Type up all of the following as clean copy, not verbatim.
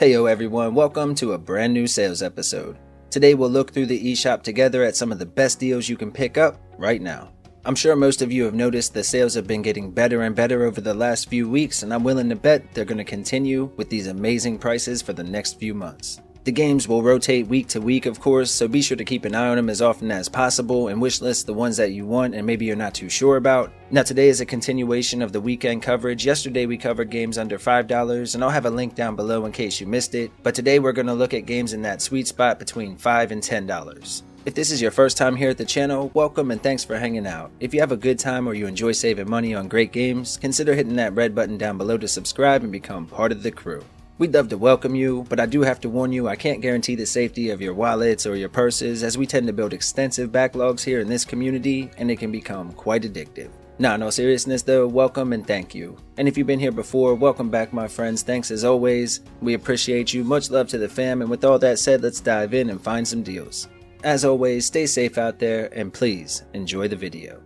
Heyo everyone, welcome to a brand new sales episode. Today we'll look through the eShop together at some of the best deals you can pick up right now. I'm sure most of you have noticed the sales have been getting better and better over the last few weeks, and I'm willing to bet they're going to continue with these amazing prices for the next few months. The games will rotate week to week, of course, so be sure to keep an eye on them as often as possible and wishlist the ones that you want and maybe you're not too sure about. Now today is a continuation of the weekend coverage. Yesterday we covered games under $5, and I'll have a link down below in case you missed it, but today we're going to look at games in that sweet spot between $5 and $10. If this is your first time here at the channel, welcome and thanks for hanging out. If you have a good time or you enjoy saving money on great games, consider hitting that red button down below to subscribe and become part of the crew. We'd love to welcome you, but I do have to warn you I can't guarantee the safety of your wallets or your purses, as we tend to build extensive backlogs here in this community and it can become quite addictive. Nah, no seriousness though, welcome and thank you. And if you've been here before, welcome back my friends, thanks as always. We appreciate you, much love to the fam, and with all that said, let's dive in and find some deals. As always, stay safe out there and please enjoy the video.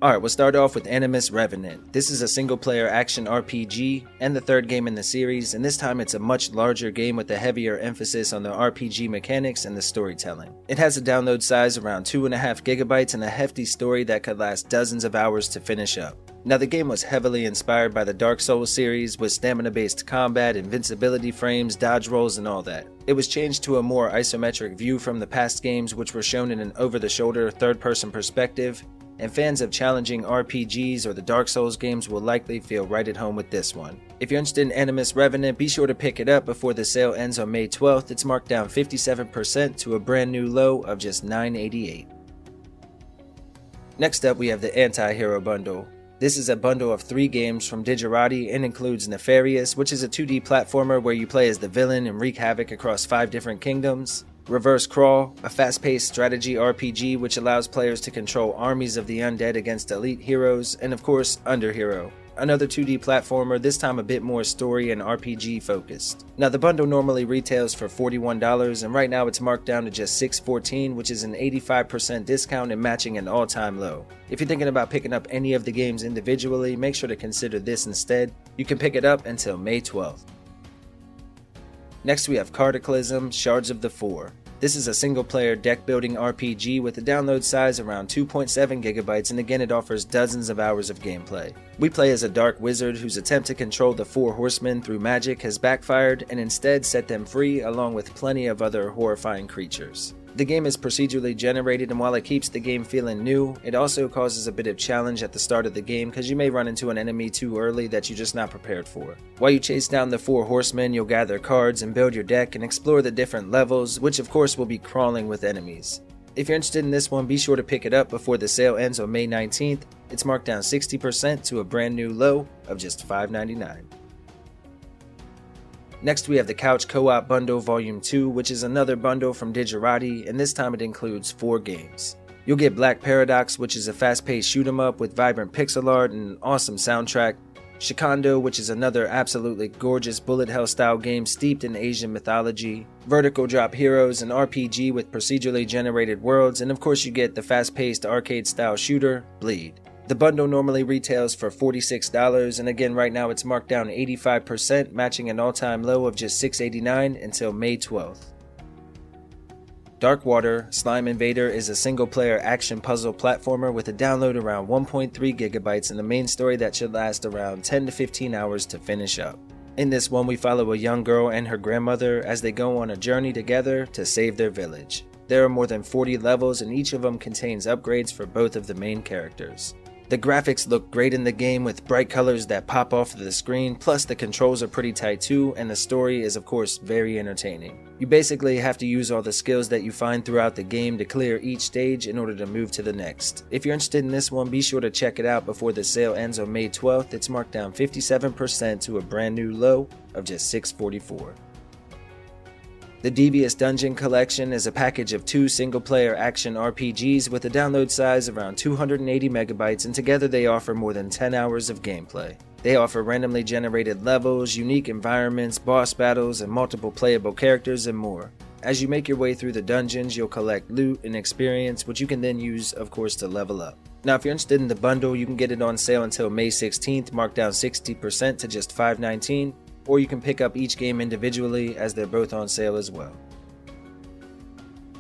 Alright, we'll start off with ANIMUS Revenant. This is a single-player action RPG and the third game in the series, and this time it's a much larger game with a heavier emphasis on the RPG mechanics and the storytelling. It has a download size around 2.5 gigabytes and a hefty story that could last dozens of hours to finish up. Now the game was heavily inspired by the Dark Souls series with stamina-based combat, invincibility frames, dodge rolls, and all that. It was changed to a more isometric view from the past games, which were shown in an over-the-shoulder third-person perspective, and fans of challenging RPGs or the Dark Souls games will likely feel right at home with this one. If you're interested in ANIMUS Revenant, be sure to pick it up before the sale ends on May 12th. It's marked down 57% to a brand new low of just $9.88. Next up we have the Anti-Hero Bundle. This is a bundle of 3 games from Digerati and includes Nefarious, which is a 2D platformer where you play as the villain and wreak havoc across 5 different kingdoms. Reverse Crawl, a fast-paced strategy RPG which allows players to control armies of the undead against elite heroes, and of course, Underhero, another 2D platformer, this time a bit more story and RPG focused. Now the bundle normally retails for $41, and right now it's marked down to just $6.14, which is an 85% discount and matching an all-time low. If you're thinking about picking up any of the games individually, make sure to consider this instead. You can pick it up until May 12th. Next we have Cardaclysm, Shards of the Four. This is a single-player deck-building RPG with a download size around 2.7 gigabytes, and again it offers dozens of hours of gameplay. We play as a dark wizard whose attempt to control the 4 horsemen through magic has backfired and instead set them free along with plenty of other horrifying creatures. The game is procedurally generated, and while it keeps the game feeling new, it also causes a bit of challenge at the start of the game because you may run into an enemy too early that you're just not prepared for. While you chase down the 4 horsemen, you'll gather cards and build your deck and explore the different levels, which of course will be crawling with enemies. If you're interested in this one, be sure to pick it up before the sale ends on May 19th. It's marked down 60% to a brand new low of just $5.99. Next we have the Couch Co-op Bundle Volume 2, which is another bundle from Digerati, and this time it includes 4 games. You'll get Black Paradox, which is a fast-paced shoot-'em-up with vibrant pixel art and an awesome soundtrack. Shikondo, which is another absolutely gorgeous bullet hell style game steeped in Asian mythology. Vertical Drop Heroes, an RPG with procedurally generated worlds, and of course you get the fast-paced arcade style shooter, Bleed. The bundle normally retails for $46, and again right now it's marked down 85%, matching an all-time low of just $6.89 until May 12th. Dark Water, Slime Invader is a single-player action puzzle platformer with a download around 1.3 gigabytes and a main story that should last around 10 to 15 hours to finish up. In this one we follow a young girl and her grandmother as they go on a journey together to save their village. There are more than 40 levels and each of them contains upgrades for both of the main characters. The graphics look great in the game with bright colors that pop off the screen, plus the controls are pretty tight too, and the story is of course very entertaining. You basically have to use all the skills that you find throughout the game to clear each stage in order to move to the next. If you're interested in this one, be sure to check it out before the sale ends on May 12th. It's marked down 57% to a brand new low of just $6.44. The Devious Dungeon Collection is a package of 2 single-player action RPGs with a download size around 280 megabytes, and together they offer more than 10 hours of gameplay. They offer randomly generated levels, unique environments, boss battles, and multiple playable characters and more. As you make your way through the dungeons, you'll collect loot and experience, which you can then use, of course, to level up. Now if you're interested in the bundle, you can get it on sale until May 16th, marked down 60% to just $5.19, or you can pick up each game individually as they're both on sale as well.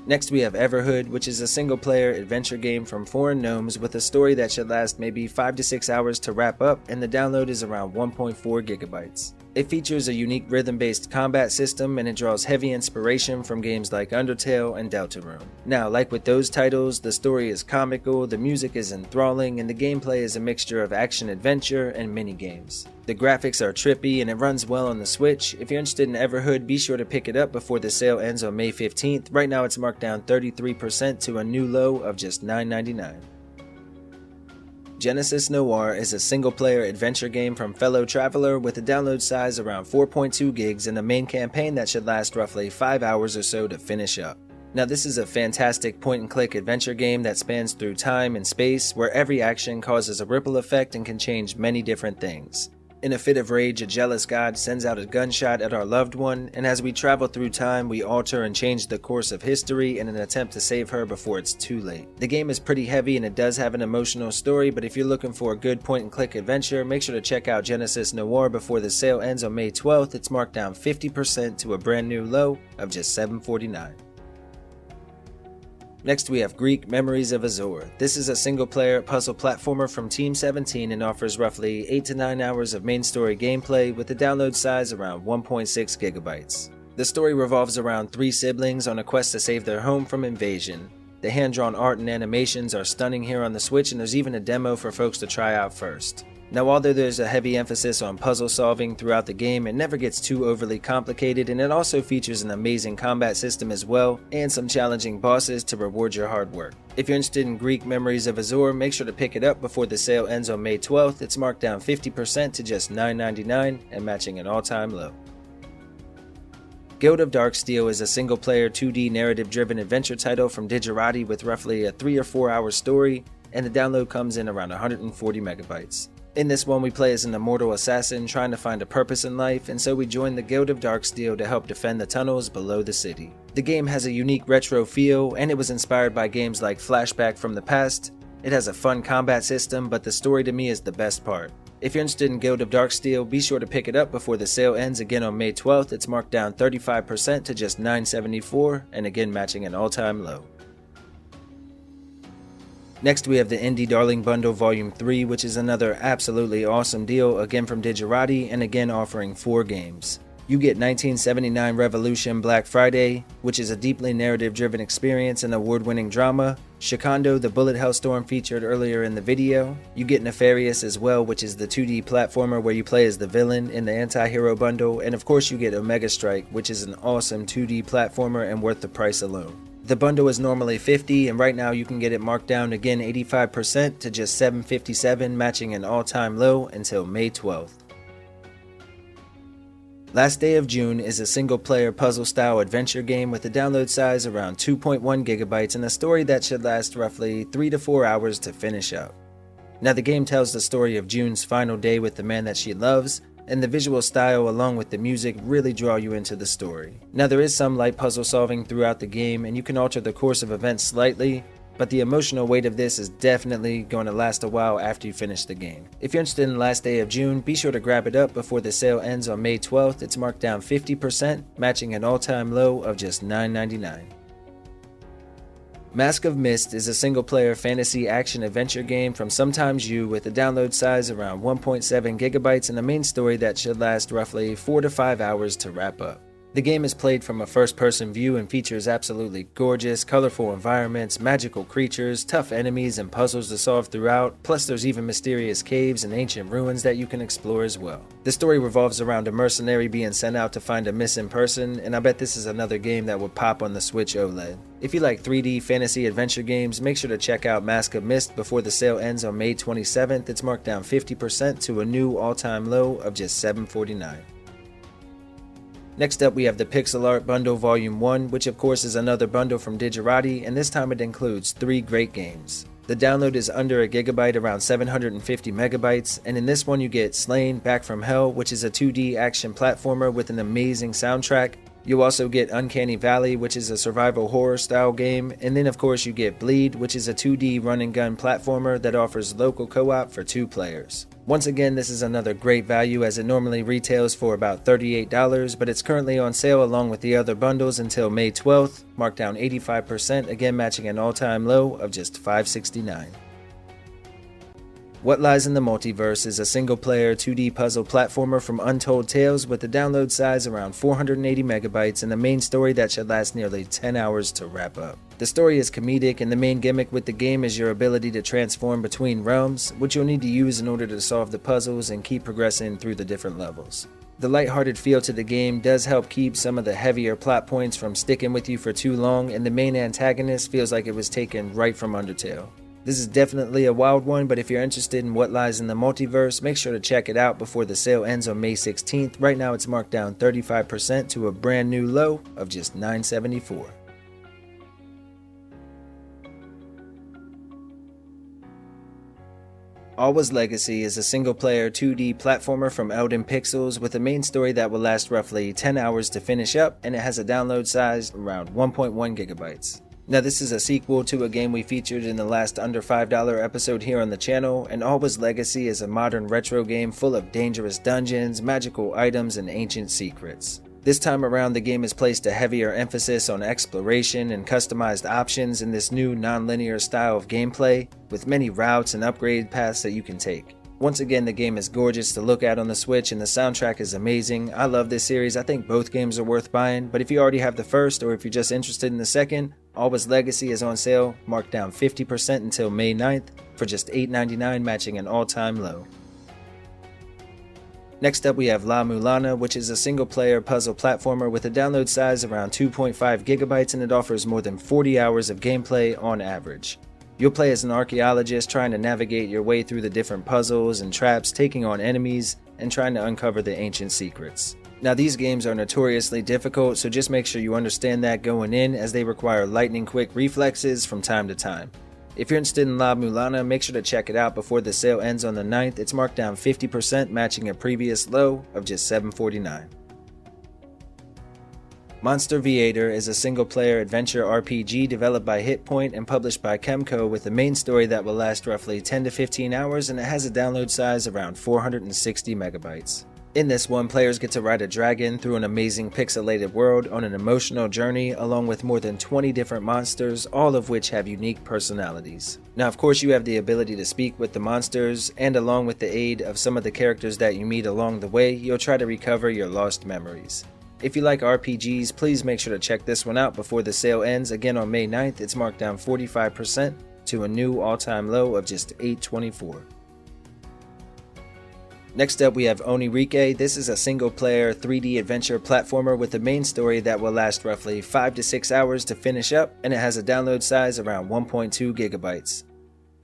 Next we have Everhood, which is a single-player adventure game from foreign gnomes with a story that should last maybe 5 to 6 hours to wrap up, and the download is around 1.4 gigabytes. It features a unique rhythm-based combat system, and it draws heavy inspiration from games like Undertale and Deltarune. Now, like with those titles, the story is comical, the music is enthralling, and the gameplay is a mixture of action-adventure and mini-games. The graphics are trippy and it runs well on the Switch. If you're interested in Everhood, be sure to pick it up before the sale ends on May 15th. Right now it's marked down 33% to a new low of just $9.99. Genesis Noir is a single-player adventure game from Fellow Traveler with a download size around 4.2 gigs and a main campaign that should last roughly 5 hours or so to finish up. Now this is a fantastic point-and-click adventure game that spans through time and space, where every action causes a ripple effect and can change many different things. In a fit of rage, a jealous god sends out a gunshot at our loved one, and as we travel through time, we alter and change the course of history in an attempt to save her before it's too late. The game is pretty heavy and it does have an emotional story, but if you're looking for a good point-and-click adventure, make sure to check out Genesis Noir before the sale ends on May 12th. It's marked down 50% to a brand new low of just $7.49. Next we have Greak, Memories of Azur. This is a single-player puzzle platformer from Team 17 and offers roughly 8 to 9 hours of main story gameplay with a download size around 1.6 gigabytes. The story revolves around 3 siblings on a quest to save their home from invasion. The hand-drawn art and animations are stunning here on the Switch, and there's even a demo for folks to try out first. Now although there's a heavy emphasis on puzzle solving throughout the game, it never gets too overly complicated, and it also features an amazing combat system as well, and some challenging bosses to reward your hard work. If you're interested in Greak Memories of Azur, make sure to pick it up before the sale ends on May 12th. It's marked down 50% to just $9.99 and matching an all-time low. Guild of Darksteel is a single-player 2D narrative-driven adventure title from Digerati with roughly a 3 or 4 hour story, and the download comes in around 140 megabytes. In this one, we play as an immortal assassin trying to find a purpose in life, and so we join the Guild of Darksteel to help defend the tunnels below the city. The game has a unique retro feel, and it was inspired by games like Flashback from the past. It has a fun combat system, but the story to me is the best part. If you're interested in Guild of Darksteel, be sure to pick it up before the sale ends again on May 12th. It's marked down 35% to just $9.74, and again matching an all-time low. Next we have the Indie Darling Bundle Volume 3, which is another absolutely awesome deal, again from Digerati, and again offering 4 games. You get 1979 Revolution Black Friday, which is a deeply narrative-driven experience and award-winning drama. Shikondo, the bullet hellstorm featured earlier in the video. You get Nefarious as well, which is the 2D platformer where you play as the villain in the anti-hero bundle. And of course you get Omega Strike, which is an awesome 2D platformer and worth the price alone. The bundle is normally $50, and right now you can get it marked down again 85% to just $7.57, matching an all-time low until May 12th. Last Day of June is a single-player puzzle-style adventure game with a download size around 2.1 gigabytes and a story that should last roughly 3 to 4 hours to finish up. Now the game tells the story of June's final day with the man that she loves, and the visual style along with the music really draw you into the story. Now there is some light puzzle solving throughout the game, and you can alter the course of events slightly, but the emotional weight of this is definitely going to last a while after you finish the game. If you're interested in Last Day of June, be sure to grab it up before the sale ends on May 12th. It's marked down 50%, matching an all-time low of just $9.99. Mask of Mist is a single-player fantasy action-adventure game from Sometimes You with a download size around 1.7 gigabytes and a main story that should last roughly 4 to 5 hours to wrap up. The game is played from a first-person view and features absolutely gorgeous, colorful environments, magical creatures, tough enemies, and puzzles to solve throughout, plus there's even mysterious caves and ancient ruins that you can explore as well. The story revolves around a mercenary being sent out to find a missing person, and I bet this is another game that would pop on the Switch OLED. If you like 3D fantasy adventure games, make sure to check out Mask of Mist before the sale ends on May 27th. It's marked down 50% to a new all-time low of just $7.49. Next up we have the Pixel Art Bundle Volume 1, which of course is another bundle from Digerati, and this time it includes 3 great games. The download is under a gigabyte, around 750 megabytes, and in this one you get Slain Back from Hell, which is a 2D action platformer with an amazing soundtrack, You'll also get Uncanny Valley, which is a survival horror style game, and then of course you get Bleed, which is a 2D run and gun platformer that offers local co-op for 2 players. Once again, this is another great value as it normally retails for about $38, but it's currently on sale along with the other bundles until May 12th, marked down 85%, again matching an all-time low of just $569. What Lies in the Multiverse is a single-player 2D puzzle platformer from Untold Tales with a download size around 480 megabytes and a main story that should last nearly 10 hours to wrap up. The story is comedic, and the main gimmick with the game is your ability to transform between realms, which you'll need to use in order to solve the puzzles and keep progressing through the different levels. The lighthearted feel to the game does help keep some of the heavier plot points from sticking with you for too long, and the main antagonist feels like it was taken right from Undertale. This is definitely a wild one, but if you're interested in What Lies in the Multiverse, make sure to check it out before the sale ends on May 16th. Right now it's marked down 35% to a brand new low of just $974. Alwa's Legacy is a single-player 2D platformer from Elden Pixels with a main story that will last roughly 10 hours to finish up, and it has a download size around 1.1 gigabytes. Now this is a sequel to a game we featured in the last under $5 episode here on the channel, and Alwa's Legacy is a modern retro game full of dangerous dungeons, magical items, and ancient secrets. This time around, the game has placed a heavier emphasis on exploration and customized options in this new non-linear style of gameplay, with many routes and upgrade paths that you can take. Once again, the game is gorgeous to look at on the Switch and the soundtrack is amazing. I love this series. I think both games are worth buying, but if you already have the first or if you're just interested in the second, Alwa's Legacy is on sale, marked down 50% until May 9th for just $8.99, matching an all-time low. Next up we have LA-MULANA, which is a single-player puzzle platformer with a download size around 2.5 gigabytes, and it offers more than 40 hours of gameplay on average. You'll play as an archaeologist trying to navigate your way through the different puzzles and traps, taking on enemies, and trying to uncover the ancient secrets. Now these games are notoriously difficult, so just make sure you understand that going in, as they require lightning quick reflexes from time to time. If you're interested in LA-MULANA, make sure to check it out before the sale ends on the 9th. It's marked down 50%, matching a previous low of just $749. Monster Viator is a single-player adventure RPG developed by Hitpoint and published by Kemco with a main story that will last roughly 10 to 15 hours, and it has a download size around 460 megabytes. In this one, players get to ride a dragon through an amazing pixelated world on an emotional journey along with more than 20 different monsters, all of which have unique personalities. Now of course you have the ability to speak with the monsters, and along with the aid of some of the characters that you meet along the way, you'll try to recover your lost memories. If you like RPGs, please make sure to check this one out before the sale ends. Again on May 9th, it's marked down 45% to a new all-time low of just $824. Next up we have Onirike. This is a single-player 3D adventure platformer with a main story that will last roughly 5 to 6 hours to finish up, and it has a download size around 1.2 gigabytes.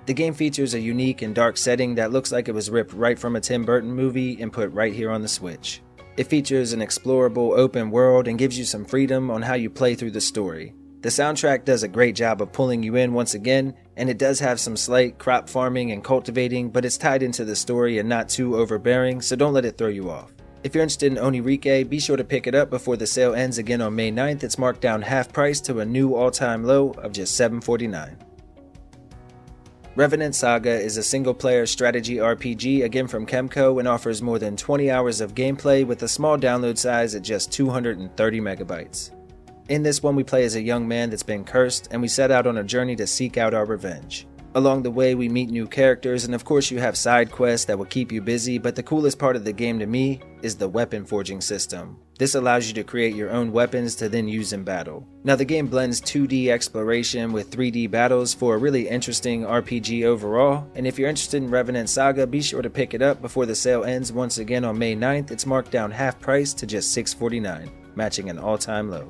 The game features a unique and dark setting that looks like it was ripped right from a Tim Burton movie and put right here on the Switch. It features an explorable open world and gives you some freedom on how you play through the story. The soundtrack does a great job of pulling you in once again, and it does have some slight crop farming and cultivating, but it's tied into the story and not too overbearing, so don't let it throw you off. If you're interested in Onirike, be sure to pick it up before the sale ends again on May 9th. It's marked down half price to a new all-time low of just $749. Revenant Saga is a single-player strategy RPG, again from Kemco, and offers more than 20 hours of gameplay with a small download size at just 230 megabytes. In this one, we play as a young man that's been cursed, and we set out on a journey to seek out our revenge. Along the way, we meet new characters, and of course you have side quests that will keep you busy, but the coolest part of the game to me is the weapon forging system. This allows you to create your own weapons to then use in battle. Now the game blends 2D exploration with 3D battles for a really interesting RPG overall, and if you're interested in Revenant Saga, be sure to pick it up before the sale ends once again on May 9th. It's marked down half price to just $649, matching an all-time low.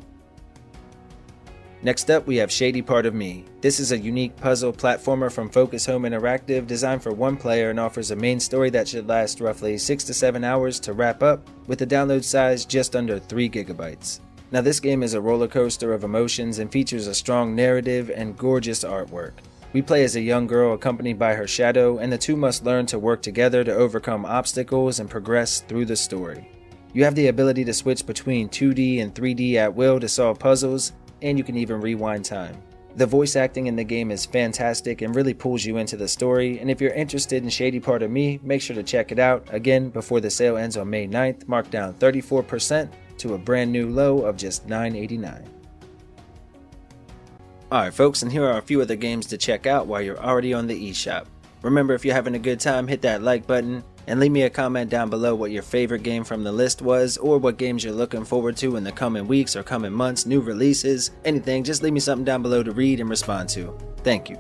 Next up, we have Shady Part of Me. This is a unique puzzle platformer from Focus Home Interactive, designed for one player and offers a main story that should last roughly 6 to 7 hours to wrap up, with a download size just under 3 gigabytes. Now this game is a roller coaster of emotions and features a strong narrative and gorgeous artwork. We play as a young girl accompanied by her shadow, and the two must learn to work together to overcome obstacles and progress through the story. You have the ability to switch between 2D and 3D at will to solve puzzles, and you can even rewind time. The voice acting in the game is fantastic and really pulls you into the story, and if you're interested in Shady Part of Me, make sure to check it out, again, before the sale ends on May 9th, marked down 34% to a brand new low of just $9.89. Alright folks, and here are a few other games to check out while you're already on the eShop. Remember, if you're having a good time, hit that like button, and leave me a comment down below what your favorite game from the list was, or what games you're looking forward to in the coming weeks or coming months, new releases, anything. Just leave me something down below to read and respond to. Thank you.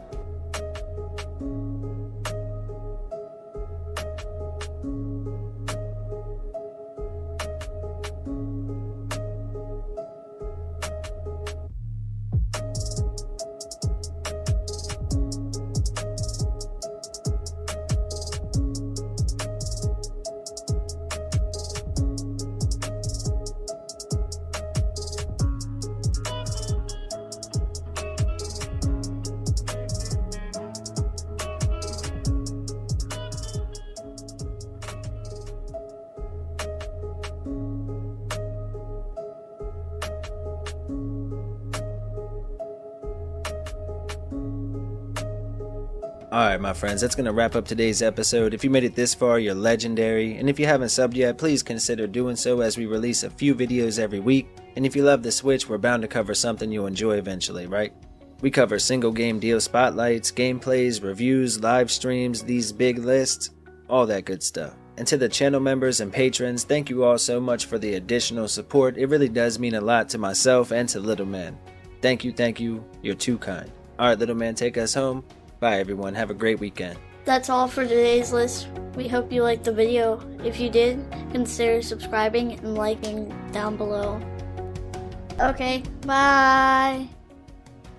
Alright my friends, that's going to wrap up today's episode. If you made it this far, you're legendary, and if you haven't subbed yet, please consider doing so as we release a few videos every week, and if you love the Switch, we're bound to cover something you'll enjoy eventually, right? We cover single game deal spotlights, gameplays, reviews, live streams, these big lists, all that good stuff. And to the channel members and patrons, thank you all so much for the additional support. It really does mean a lot to myself and to Little Man. Thank you, you're too kind. Alright Little Man, take us home. Bye everyone, have a great weekend. That's all for today's list. We hope you liked the video. If you did, consider subscribing and liking down below. Okay, bye!